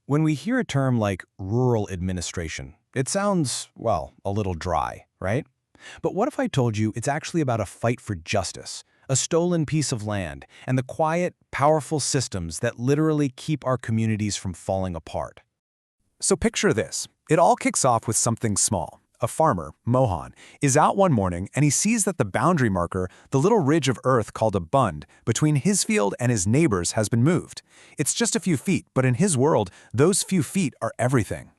When we hear a term like rural administration, it sounds, well, a little dry, right? But what if I told you it's actually about a fight for justice, a stolen piece of land, and the quiet, powerful systems that literally keep our communities from falling apart? So picture this. It all kicks off with something small. A farmer, Mohan, is out one morning and he sees that the boundary marker, the little ridge of earth called a bund, between his field and his neighbor's has been moved. It's just a few feet, but in his world, those few feet are everything.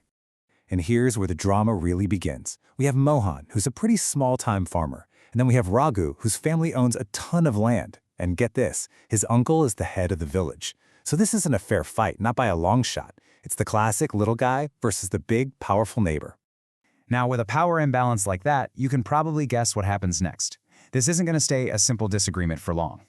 And here's where the drama really begins. We have Mohan, who's a pretty small-time farmer. And then we have Raghu, whose family owns a ton of land. And get this, his uncle is the head of the village. So this isn't a fair fight, not by a long shot. It's the classic little guy versus the big, powerful neighbor. Now, with a power imbalance like that, you can probably guess what happens next. This isn't going to stay a simple disagreement for long.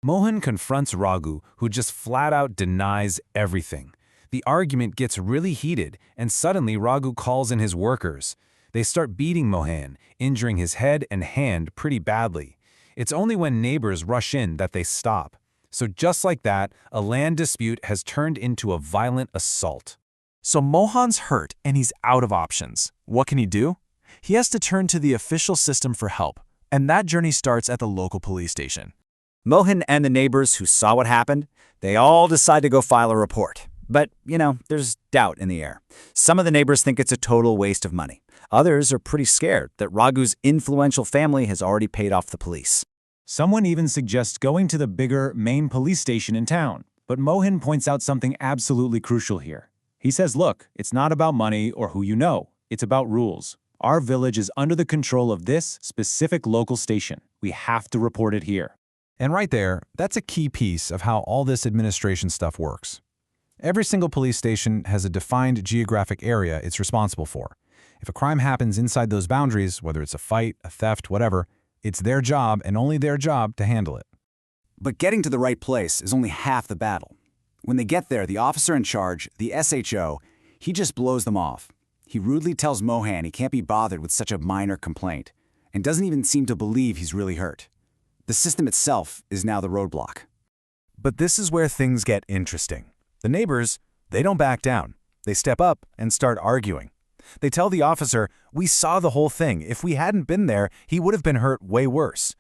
Mohan confronts Raghu, who just flat out denies everything. The argument gets really heated, and suddenly Raghu calls in his workers. They start beating Mohan, injuring his head and hand pretty badly. It's only when neighbors rush in that they stop. So just like that, a land dispute has turned into a violent assault. So Mohan's hurt and he's out of options. What can he do? He has to turn to the official system for help, and that journey starts at the local police station. Mohan and the neighbors who saw what happened, they all decide to go file a report. But, there's doubt in the air. Some of the neighbors think it's a total waste of money. Others are pretty scared that Raghu's influential family has already paid off the police. Someone even suggests going to the bigger main police station in town. But Mohan points out something absolutely crucial here. He says, look, it's not about money or who you know. It's about rules. Our village is under the control of this specific local station. We have to report it here. And right there, that's a key piece of how all this administration stuff works. Every single police station has a defined geographic area it's responsible for. If a crime happens inside those boundaries, whether it's a fight, a theft, whatever, it's their job and only their job to handle it. But getting to the right place is only half the battle. When they get there, the officer in charge, the SHO, he just blows them off. He rudely tells Mohan he can't be bothered with such a minor complaint, and doesn't even seem to believe he's really hurt. The system itself is now the roadblock. But this is where things get interesting. The neighbors, they don't back down. They step up and start arguing. They tell the officer, we saw the whole thing. If we hadn't been there, he would have been hurt way worse.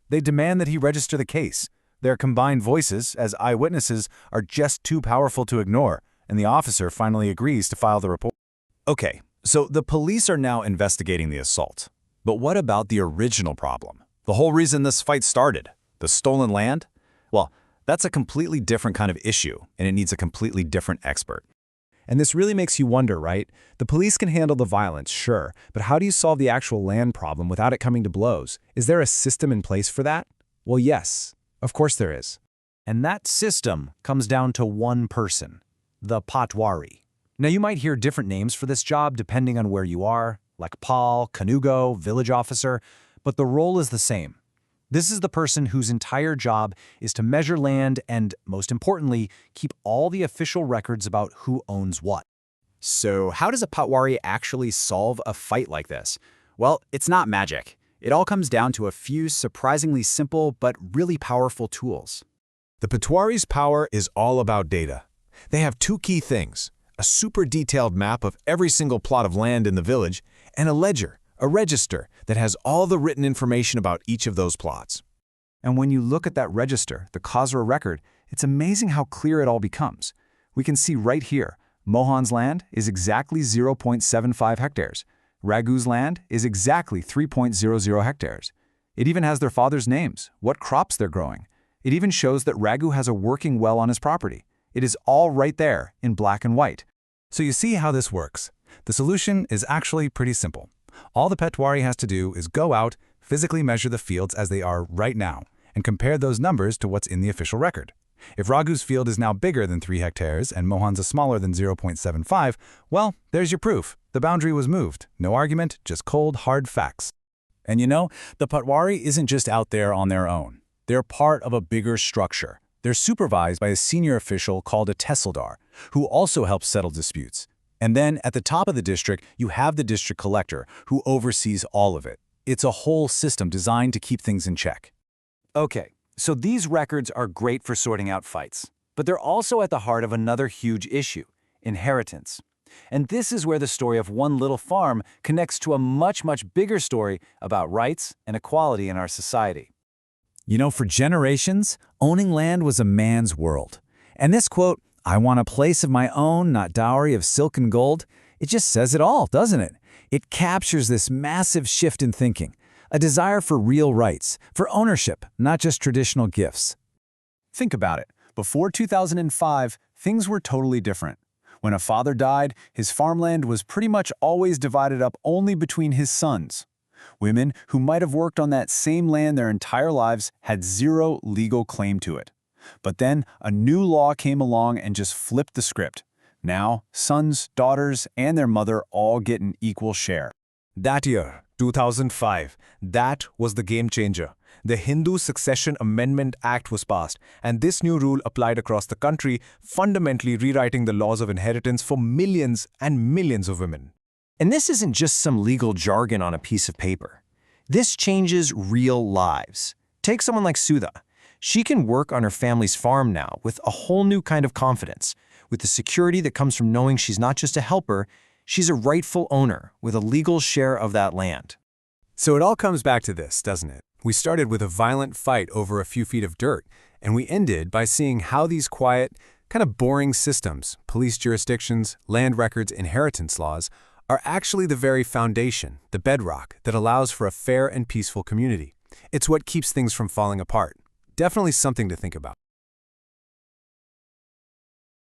They demand that he register the case. Their combined voices, as eyewitnesses, are just too powerful to ignore, and the officer finally agrees to file the report. Okay, so the police are now investigating the assault. But what about the original problem? The whole reason this fight started? The stolen land? Well, that's a completely different kind of issue, and it needs a completely different expert. And this really makes you wonder, right? The police can handle the violence, sure, but how do you solve the actual land problem without it coming to blows? Is there a system in place for that? Well, yes. Of course there is. And that system comes down to one person, the Patwari. Now you might hear different names for this job depending on where you are, like Pal, Kanugo, village officer, but the role is the same. This is the person whose entire job is to measure land and, most importantly, keep all the official records about who owns what. So how does a Patwari actually solve a fight like this? Well, it's not magic. It all comes down to a few surprisingly simple but really powerful tools. The Patwari's power is all about data. They have two key things: a super detailed map of every single plot of land in the village, and a ledger, a register that has all the written information about each of those plots. And when you look at that register, the Khazra record, it's amazing how clear it all becomes. We can see right here, Mohan's land is exactly 0.75 hectares. Raghu's land is exactly 3.00 hectares. It even has their father's names, what crops they're growing. It even shows that Raghu has a working well on his property. It is all right there in black and white. So you see how this works. The solution is actually pretty simple. All the Patwari has to do is go out, physically measure the fields as they are right now, and compare those numbers to what's in the official record. If Raghu's field is now bigger than 3 hectares and Mohan's is smaller than 0.75, well, there's your proof. The boundary was moved. No argument, just cold, hard facts. And the Patwari isn't just out there on their own. They're part of a bigger structure. They're supervised by a senior official called a Tehsildar, who also helps settle disputes. And then at the top of the district, you have the district collector, who oversees all of it. It's a whole system designed to keep things in check. Okay, so these records are great for sorting out fights, but they're also at the heart of another huge issue: inheritance. And this is where the story of one little farm connects to a much, much bigger story about rights and equality in our society. You know, for generations, owning land was a man's world. And this quote, "I want a place of my own, not dowry of silk and gold," it just says it all, doesn't it? It captures this massive shift in thinking, a desire for real rights, for ownership, not just traditional gifts. Think about it. Before 2005, things were totally different. When a father died, his farmland was pretty much always divided up only between his sons. Women who might have worked on that same land their entire lives had zero legal claim to it. But then a new law came along and just flipped the script. Now, sons, daughters, and their mother all get an equal share. That year, 2005, that was the game changer. The Hindu Succession Amendment Act was passed, and this new rule applied across the country, fundamentally rewriting the laws of inheritance for millions and millions of women. And this isn't just some legal jargon on a piece of paper. This changes real lives. Take someone like Sudha. She can work on her family's farm now with a whole new kind of confidence, with the security that comes from knowing she's not just a helper, she's a rightful owner with a legal share of that land. So it all comes back to this, doesn't it? We started with a violent fight over a few feet of dirt, and we ended by seeing how these quiet, kind of boring systems, police jurisdictions, land records, inheritance laws, are actually the very foundation, the bedrock, that allows for a fair and peaceful community. It's what keeps things from falling apart. Definitely something to think about.